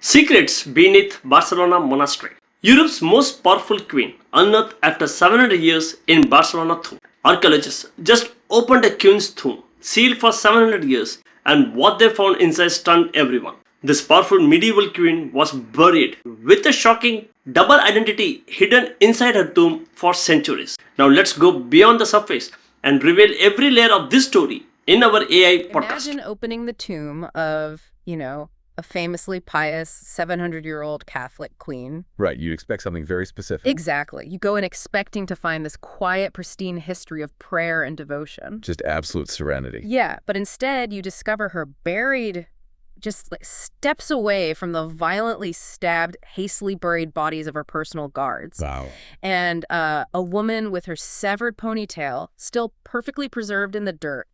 Secrets beneath Barcelona Monastery. Europe's most powerful queen, unearthed after 700 years in Barcelona tomb. Archaeologists just opened a queen's tomb, sealed for 700 years, and what they found inside stunned everyone. This powerful medieval queen was buried with a shocking double identity hidden inside her tomb for centuries. Now let's go beyond the surface and reveal every layer of this story in our AI podcast. Imagine opening the tomb of, a famously pious 700-year-old Catholic queen. Right, you'd expect something very specific. Exactly. You go in expecting to find this quiet, pristine history of prayer and devotion. Just absolute serenity. Yeah, but instead you discover her buried just like steps away from the violently stabbed, hastily buried bodies of her personal guards. Wow. And a woman with her severed ponytail still perfectly preserved in the dirt.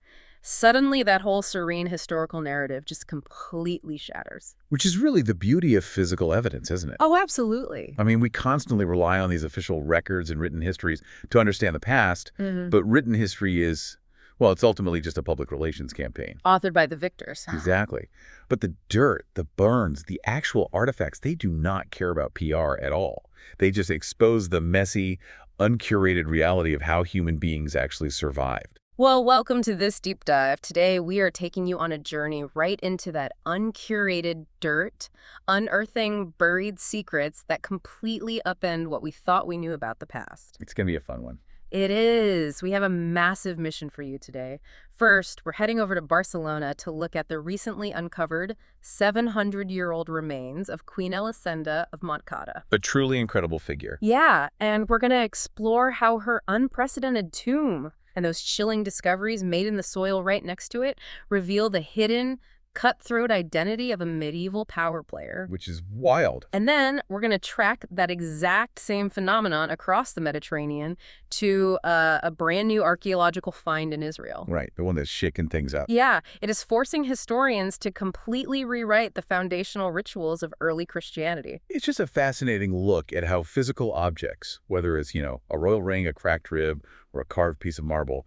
Suddenly, that whole serene historical narrative just completely shatters. Which is really the beauty of physical evidence, isn't it? Oh, absolutely. I mean, we constantly rely on these official records and written histories to understand the past, but written history is, well, it's ultimately just a public relations campaign. Authored by the victors. Exactly. But the dirt, the burns, the actual artifacts, they do not care about PR at all. They just expose the messy, uncurated reality of how human beings actually survived. Well, welcome to this deep dive. Today, we are taking you on a journey right into that uncurated dirt, unearthing buried secrets that completely upend what we thought we knew about the past. It's going to be a fun one. It is. We have a massive mission for you today. First, we're heading over to Barcelona to look at the recently uncovered 700-year-old remains of Queen Elisenda of Montcada. A truly incredible figure. Yeah, and we're going to explore how her unprecedented tomb and those chilling discoveries made in the soil right next to it reveal the hidden, cutthroat identity of a medieval power player. Which is wild. And then we're going to track that exact same phenomenon across the Mediterranean to a brand new archaeological find in Israel. Right, the one that's shaking things up. Yeah, it is forcing historians to completely rewrite the foundational rituals of early Christianity. It's just a fascinating look at how physical objects, whether it's, a royal ring, a cracked rib, or a carved piece of marble,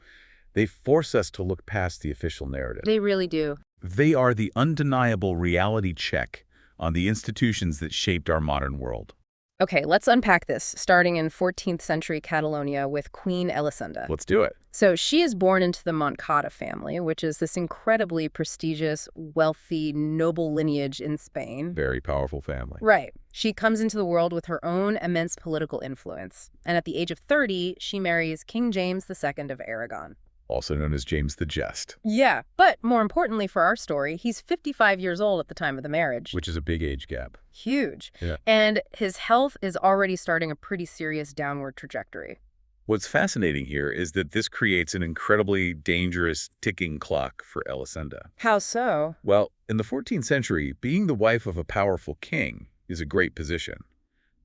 they force us to look past the official narrative. They really do. They are the undeniable reality check on the institutions that shaped our modern world. Okay, let's unpack this, starting in 14th century Catalonia with Queen Elisenda. Let's do it. So she is born into the Montcada family, which is this incredibly prestigious, wealthy, noble lineage in Spain. Very powerful family. Right. She comes into the world with her own immense political influence. And at the age of 30, she marries King James II of Aragon. Also known as James the Just. Yeah, but more importantly for our story, he's 55 years old at the time of the marriage. Which is a big age gap. Huge. Yeah. And his health is already starting a pretty serious downward trajectory. What's fascinating here is that this creates an incredibly dangerous ticking clock for Elisenda. How so? Well, in the 14th century, being the wife of a powerful king is a great position.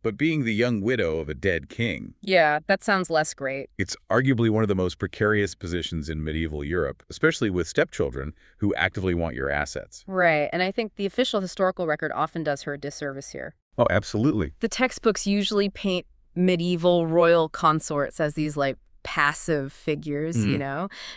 But being the young widow of a dead king, Yeah, that sounds less great. it's arguably one of the most precarious positions in medieval Europe, especially with stepchildren who actively want your assets. Right, and I think the official historical record often does her a disservice here. Oh, absolutely. The textbooks usually paint medieval royal consorts as these, passive figures,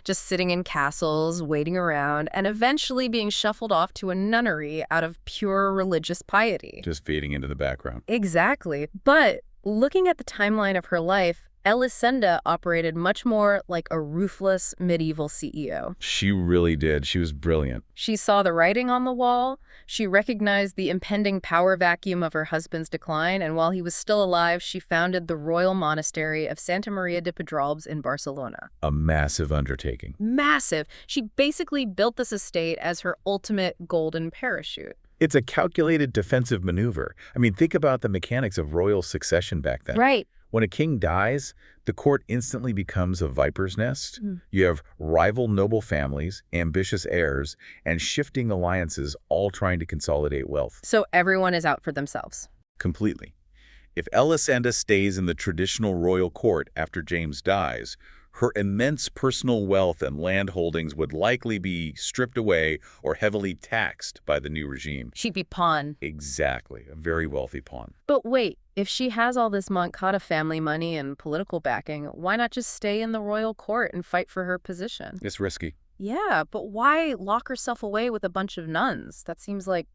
just sitting in castles, waiting around, and eventually being shuffled off to a nunnery out of pure religious piety. Just fading into the background. Exactly. But looking at the timeline of her life, Elisenda operated much more like a ruthless medieval CEO. She really did. She was brilliant. She saw the writing on the wall, she recognized the impending power vacuum of her husband's decline, and while he was still alive, she founded the royal monastery of Santa Maria de Pedralbes in Barcelona. A massive undertaking. Massive. She basically built this estate as her ultimate golden parachute. It's a calculated defensive maneuver. I mean, think about the mechanics of royal succession back then. Right. When a king dies, the court instantly becomes a viper's nest. You have rival noble families, ambitious heirs, and shifting alliances all trying to consolidate wealth. So everyone is out for themselves. Completely. If Elisenda stays in the traditional royal court after James dies, her immense personal wealth and land holdings would likely be stripped away or heavily taxed by the new regime. She'd be pawn. Exactly. A very wealthy pawn. But wait, if she has all this Montcada family money and political backing, why not just stay in the royal court and fight for her position? It's risky. Yeah, but why lock herself away with a bunch of nuns? That seems like,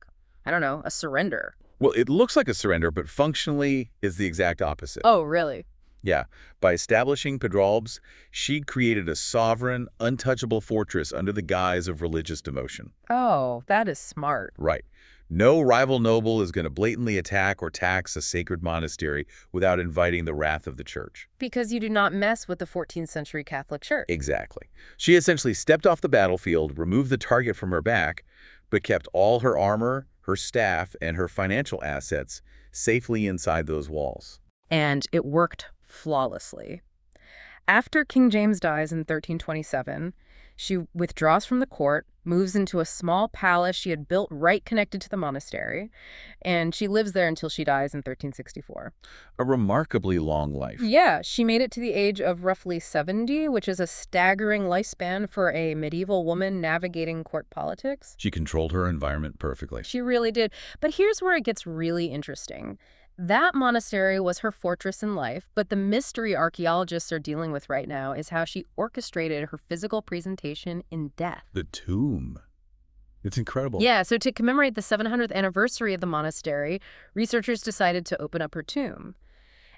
I don't know, a surrender. Well, it looks like a surrender, but functionally is the exact opposite. Oh, really? Yeah, by establishing Pedralbes, she created a sovereign, untouchable fortress under the guise of religious devotion. Oh, that is smart. Right. No rival noble is going to blatantly attack or tax a sacred monastery without inviting the wrath of the church. Because you do not mess with the 14th century Catholic Church. Exactly. She essentially stepped off the battlefield, removed the target from her back, but kept all her armor, her staff, and her financial assets safely inside those walls. And it worked flawlessly. After King James dies in 1327, she withdraws from the court, moves into a small palace she had built right connected to the monastery, and she lives there until she dies in 1364. A remarkably long life. Yeah, she made it to the age of roughly 70, which is a staggering lifespan for a medieval woman navigating court politics. She controlled her environment perfectly. She really did. But here's where it gets really interesting. That monastery was her fortress in life, but the mystery archaeologists are dealing with right now is how she orchestrated her physical presentation in death. The tomb. It's incredible. Yeah, so to commemorate the 700th anniversary of the monastery, researchers decided to open up her tomb.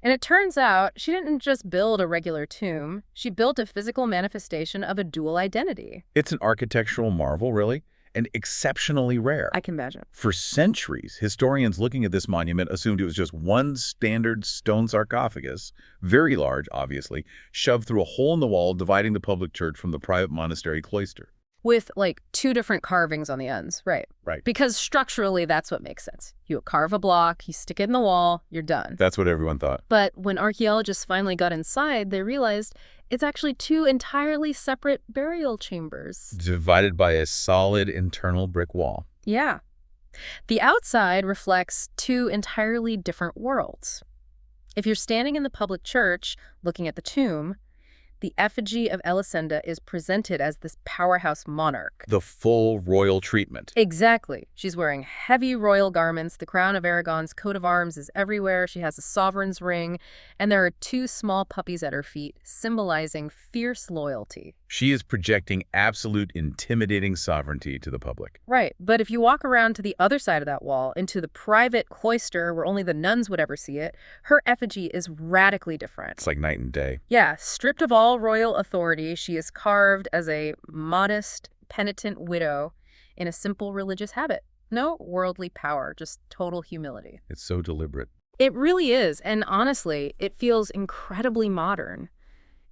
And it turns out she didn't just build a regular tomb, she built a physical manifestation of a dual identity. It's an architectural marvel, really, and exceptionally rare. I can imagine. For centuries, historians looking at this monument assumed it was just one standard stone sarcophagus, very large, obviously, shoved through a hole in the wall dividing the public church from the private monastery cloister. With, like, 2 different carvings on the ends, right? Right. Because structurally, that's what makes sense. You carve a block, you stick it in the wall, you're done. That's what everyone thought. But when archaeologists finally got inside, they realized it's actually 2 entirely separate burial chambers. Divided by a solid internal brick wall. Yeah. The outside reflects 2 entirely different worlds. If you're standing in the public church looking at the tomb, the effigy of Elisenda is presented as this powerhouse monarch. The full royal treatment. Exactly. She's wearing heavy royal garments. The crown of Aragon's coat of arms is everywhere. She has a sovereign's ring. And there are 2 small puppies at her feet, symbolizing fierce loyalty. She is projecting absolute intimidating sovereignty to the public. Right. But if you walk around to the other side of that wall, into the private cloister where only the nuns would ever see it, her effigy is radically different. It's like night and day. Yeah, stripped of all royal authority, she is carved as a modest, penitent widow in a simple religious habit. No worldly power, just total humility. It's so deliberate. It really is, and honestly, it feels incredibly modern.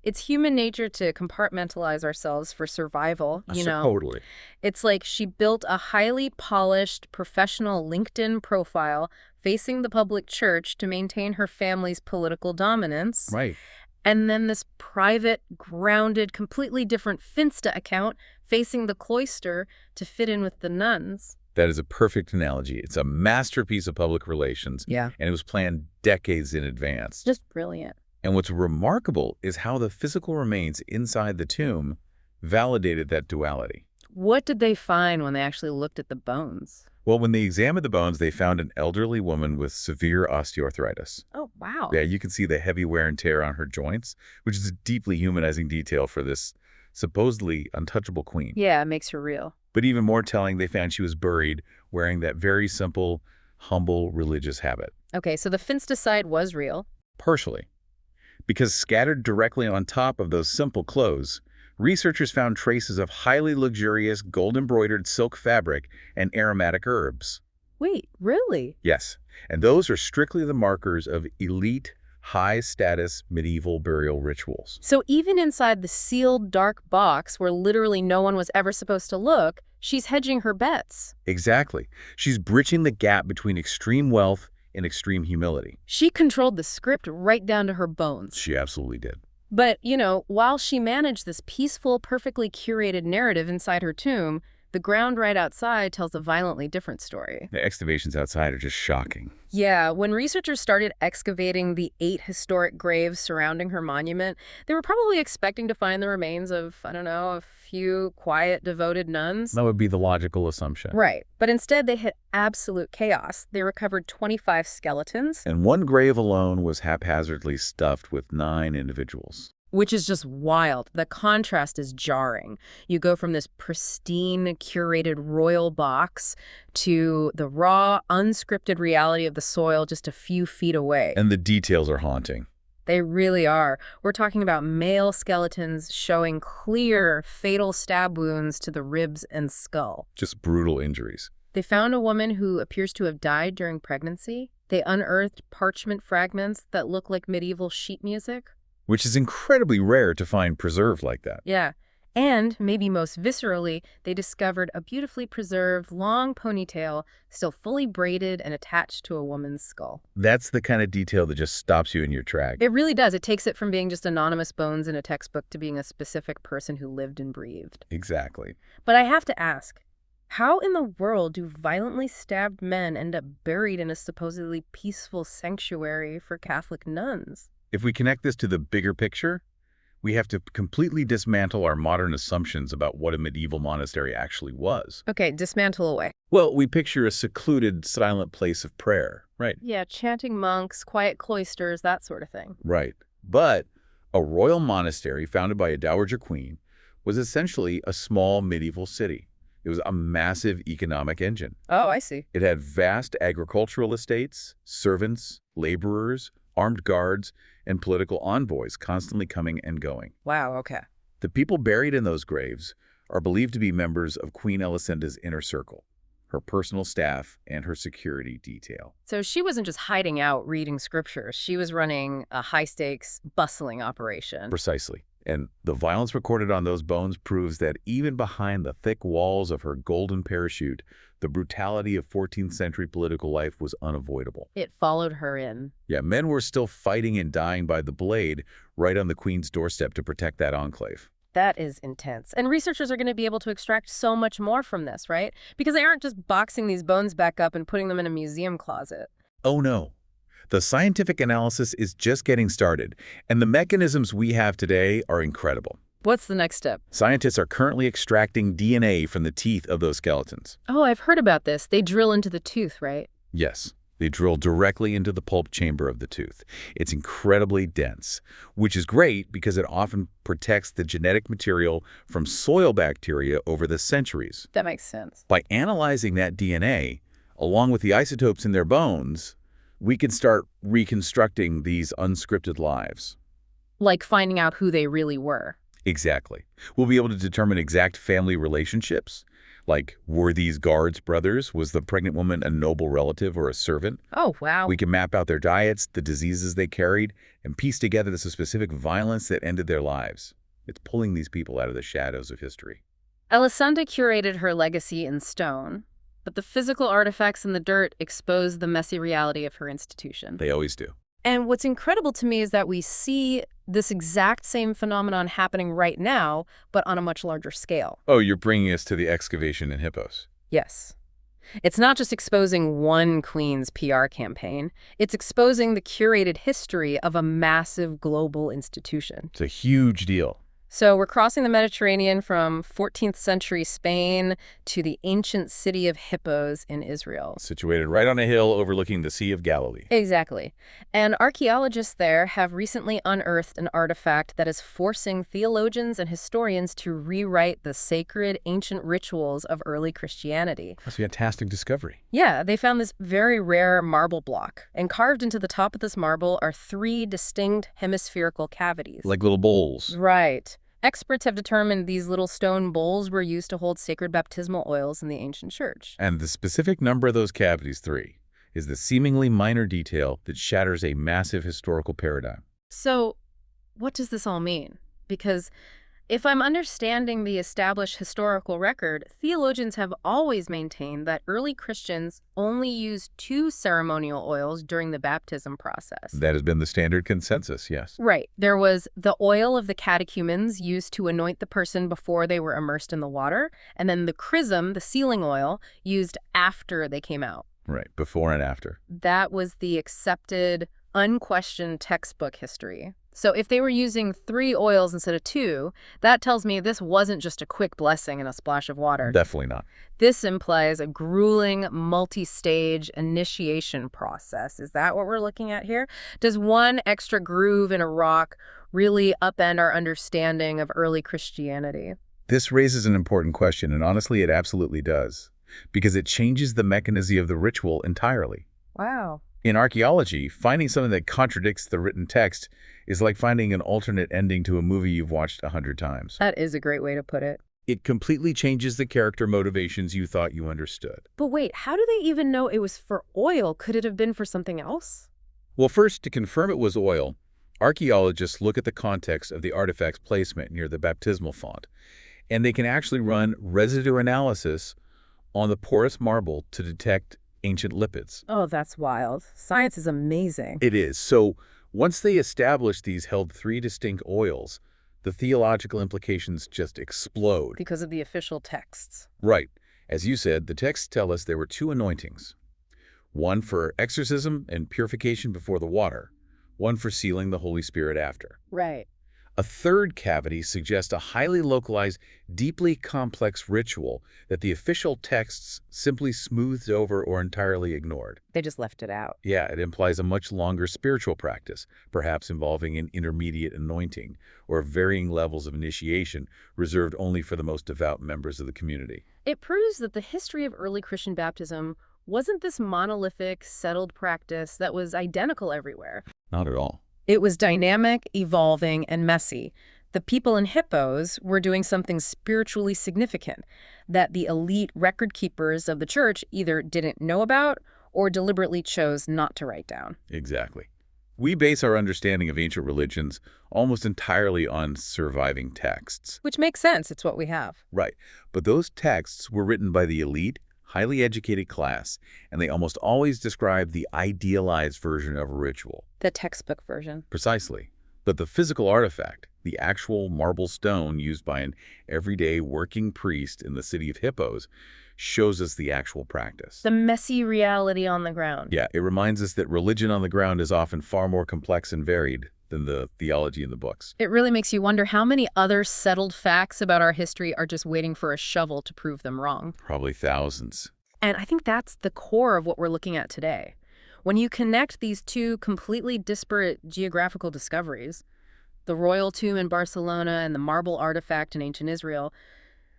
It's human nature to compartmentalize ourselves for survival, you know. Totally. It's like she built a highly polished, professional LinkedIn profile facing the public church to maintain her family's political dominance. Right. And then this private, grounded, completely different Finsta account facing the cloister to fit in with the nuns. That is a perfect analogy. It's a masterpiece of public relations. Yeah. And it was planned decades in advance. Just brilliant. And what's remarkable is how the physical remains inside the tomb validated that duality. What did they find when they actually looked at the bones? Well, when they examined the bones, they found an elderly woman with severe osteoarthritis. Oh, wow. Yeah, you can see the heavy wear and tear on her joints, which is a deeply humanizing detail for this supposedly untouchable queen. Yeah, it makes her real. But even more telling, they found she was buried wearing that very simple, humble religious habit. Okay, so the Finsta side was real. Partially. Because scattered directly on top of those simple clothes, researchers found traces of highly luxurious gold-embroidered silk fabric and aromatic herbs. Wait, really? Yes, and those are strictly the markers of elite, high-status medieval burial rituals. So even inside the sealed dark box where literally no one was ever supposed to look, she's hedging her bets. Exactly. She's bridging the gap between extreme wealth and extreme humility. She controlled the script right down to her bones. She absolutely did. But, you know, while she managed this peaceful, perfectly curated narrative inside her tomb, the ground right outside tells a violently different story. The excavations outside are just shocking. Yeah, when researchers started excavating the 8 historic graves surrounding her monument, they were probably expecting to find the remains of, I don't know, a few quiet, devoted nuns. That would be the logical assumption. Right. But instead, they hit absolute chaos. They recovered 25 skeletons. And one grave alone was haphazardly stuffed with 9 individuals. which is just wild. The contrast is jarring. You go from this pristine, curated royal box to the raw, unscripted reality of the soil just a few feet away. And the details are haunting. They really are. We're talking about male skeletons showing clear, fatal stab wounds to the ribs and skull. Just brutal injuries. They found a woman who appears to have died during pregnancy. They unearthed parchment fragments that look like medieval sheet music. Which is incredibly rare to find preserved like that. Yeah. And, maybe most viscerally, they discovered a beautifully preserved, long ponytail still fully braided and attached to a woman's skull. That's the kind of detail that just stops you in your track. It really does. It takes it from being just anonymous bones in a textbook to being a specific person who lived and breathed. Exactly. But I have to ask, how in the world do violently stabbed men end up buried in a supposedly peaceful sanctuary for Catholic nuns? If we connect this to the bigger picture, we have to completely dismantle our modern assumptions about what a medieval monastery actually was. Okay, dismantle away. Well, we picture a secluded, silent place of prayer, right? Yeah, chanting monks, quiet cloisters, that sort of thing. Right. But a royal monastery founded by a dowager queen was essentially a small medieval city. It was a massive economic engine. Oh, I see. It had vast agricultural estates, servants, laborers, armed guards, and political envoys constantly coming and going. Wow, okay. The people buried in those graves are believed to be members of Queen Elisenda's inner circle, her personal staff, and her security detail. So she wasn't just hiding out reading scriptures. She was running a high-stakes, bustling operation. Precisely. And the violence recorded on those bones proves that even behind the thick walls of her golden parachute, the brutality of 14th century political life was unavoidable. It followed her in. Yeah, men were still fighting and dying by the blade right on the queen's doorstep to protect that enclave. That is intense. And researchers are going to be able to extract so much more from this, right? Because they aren't just boxing these bones back up and putting them in a museum closet. Oh no. The scientific analysis is just getting started, and the mechanisms we have today are incredible. What's the next step? Scientists are currently extracting DNA from the teeth of those skeletons. Oh, I've heard about this. They drill into the tooth, right? Yes, they drill directly into the pulp chamber of the tooth. It's incredibly dense, which is great because it often protects the genetic material from soil bacteria over the centuries. That makes sense. By analyzing that DNA, along with the isotopes in their bones, we can start reconstructing these unscripted lives. Like finding out who they really were. Exactly. We'll be able to determine exact family relationships. Like, were these guards brothers? Was the pregnant woman a noble relative or a servant? Oh, wow. We can map out their diets, the diseases they carried, and piece together the specific violence that ended their lives. It's pulling these people out of the shadows of history. Elisenda curated her legacy in stone, but the physical artifacts in the dirt expose the messy reality of her institution. They always do. And what's incredible to me is that we see this exact same phenomenon happening right now, but on a much larger scale. Oh, you're bringing us to the excavation in Hippos. Yes. It's not just exposing one queen's PR campaign. It's exposing the curated history of a massive global institution. It's a huge deal. So we're crossing the Mediterranean from 14th century Spain to the ancient city of Hippos in Israel. Situated right on a hill overlooking the Sea of Galilee. Exactly. And archaeologists there have recently unearthed an artifact that is forcing theologians and historians to rewrite the sacred ancient rituals of early Christianity. That's a fantastic discovery. Yeah, they found this very rare marble block, and carved into the top of this marble are 3 distinct hemispherical cavities. Like little bowls. Right. Experts have determined these little stone bowls were used to hold sacred baptismal oils in the ancient church. And the specific number of those cavities, 3, is the seemingly minor detail that shatters a massive historical paradigm. So, what does this all mean? Because if I'm understanding the established historical record, theologians have always maintained that early Christians only used 2 ceremonial oils during the baptism process. That has been the standard consensus, yes. Right. There was the oil of the catechumens used to anoint the person before they were immersed in the water, and then the chrism, the sealing oil, used after they came out. Right, before and after. That was the accepted, unquestioned textbook history. So if they were using 3 oils instead of 2, that tells me this wasn't just a quick blessing and a splash of water. Definitely not. This implies a grueling, multi-stage initiation process. Is that what we're looking at here? Does one extra groove in a rock really upend our understanding of early Christianity? This raises an important question, and honestly, it absolutely does, because it changes the mechanism of the ritual entirely. Wow. In archaeology, finding something that contradicts the written text is like finding an alternate ending to a movie you've watched 100 times. That is a great way to put it. It completely changes the character motivations you thought you understood. But wait, how do they even know it was for oil? Could it have been for something else? Well, first, to confirm it was oil, archaeologists look at the context of the artifact's placement near the baptismal font, and they can actually run residue analysis on the porous marble to detect ancient lipids. Oh, that's wild. Science is amazing. It is. So once they established these held 3 distinct oils, the theological implications just explode. Because of the official texts. Right. As you said, the texts tell us there were 2 anointings. One for exorcism and purification before the water, one for sealing the Holy Spirit after. Right. A third cavity suggests a highly localized, deeply complex ritual that the official texts simply smoothed over or entirely ignored. They just left it out. Yeah, it implies a much longer spiritual practice, perhaps involving an intermediate anointing or varying levels of initiation reserved only for the most devout members of the community. It proves that the history of early Christian baptism wasn't this monolithic, settled practice that was identical everywhere. Not at all. It was dynamic, evolving, and messy. The people in Hippos were doing something spiritually significant that the elite record keepers of the church either didn't know about or deliberately chose not to write down. Exactly. We base our understanding of ancient religions almost entirely on surviving texts. Which makes sense. It's what we have. Right. But those texts were written by the elite, highly educated class, and they almost always describe the idealized version of a ritual. The textbook version. Precisely. But the physical artifact, the actual marble stone used by an everyday working priest in the city of Hippos, shows us the actual practice. The messy reality on the ground. Yeah, it reminds us that religion on the ground is often far more complex and varied than the theology in the books. It really makes you wonder how many other settled facts about our history are just waiting for a shovel to prove them wrong. Probably thousands. And I think that's the core of what we're looking at today. When you connect these 2 completely disparate geographical discoveries, the royal tomb in Barcelona and the marble artifact in ancient Israel,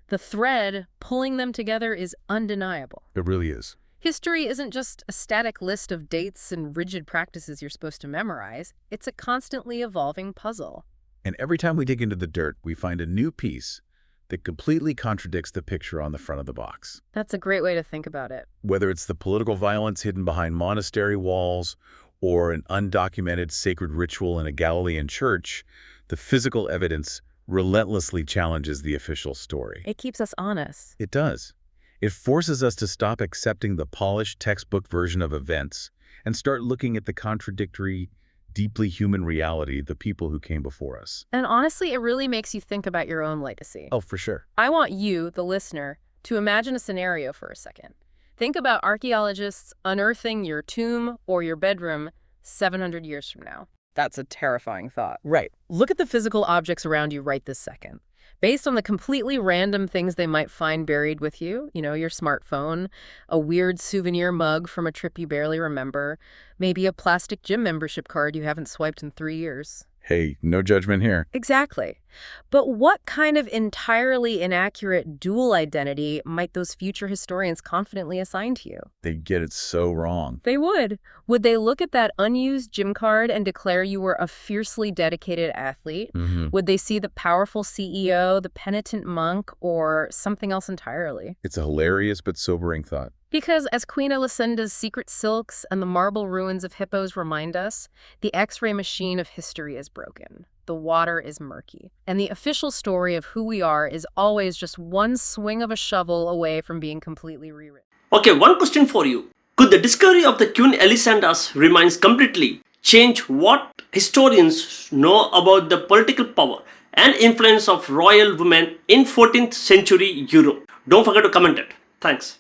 the thread pulling them together is undeniable. It really is. History isn't just a static list of dates and rigid practices you're supposed to memorize. It's a constantly evolving puzzle. And every time we dig into the dirt, we find a new piece that completely contradicts the picture on the front of the box. That's a great way to think about it. Whether it's the political violence hidden behind monastery walls or an undocumented sacred ritual in a Galilean church, the physical evidence relentlessly challenges the official story. It keeps us honest. It does. It forces us to stop accepting the polished textbook version of events and start looking at the contradictory, deeply human reality of the people who came before us. And honestly, it really makes you think about your own legacy. Oh, for sure. I want you, the listener, to imagine a scenario for a second. Think about archaeologists unearthing your tomb or your bedroom 700 years from now. That's a terrifying thought. Right. Look at the physical objects around you right this second. Based on the completely random things they might find buried with you, your smartphone, a weird souvenir mug from a trip you barely remember, maybe a plastic gym membership card you haven't swiped in 3 years. Hey, no judgment here. Exactly. But what kind of entirely inaccurate dual identity might those future historians confidently assign to you? They get it so wrong. They would. Would they look at that unused gym card and declare you were a fiercely dedicated athlete? Would they see the powerful CEO, the penitent monk, or something else entirely? It's a hilarious but sobering thought. Because as Queen Elisenda's secret silks and the marble ruins of Hippos remind us, the X-ray machine of history is broken. The water is murky. And the official story of who we are is always just one swing of a shovel away from being completely rewritten. Okay, one question for you. Could the discovery of the Queen Elisenda's remains completely change what historians know about the political power and influence of royal women in 14th century Europe? Don't forget to comment it. Thanks.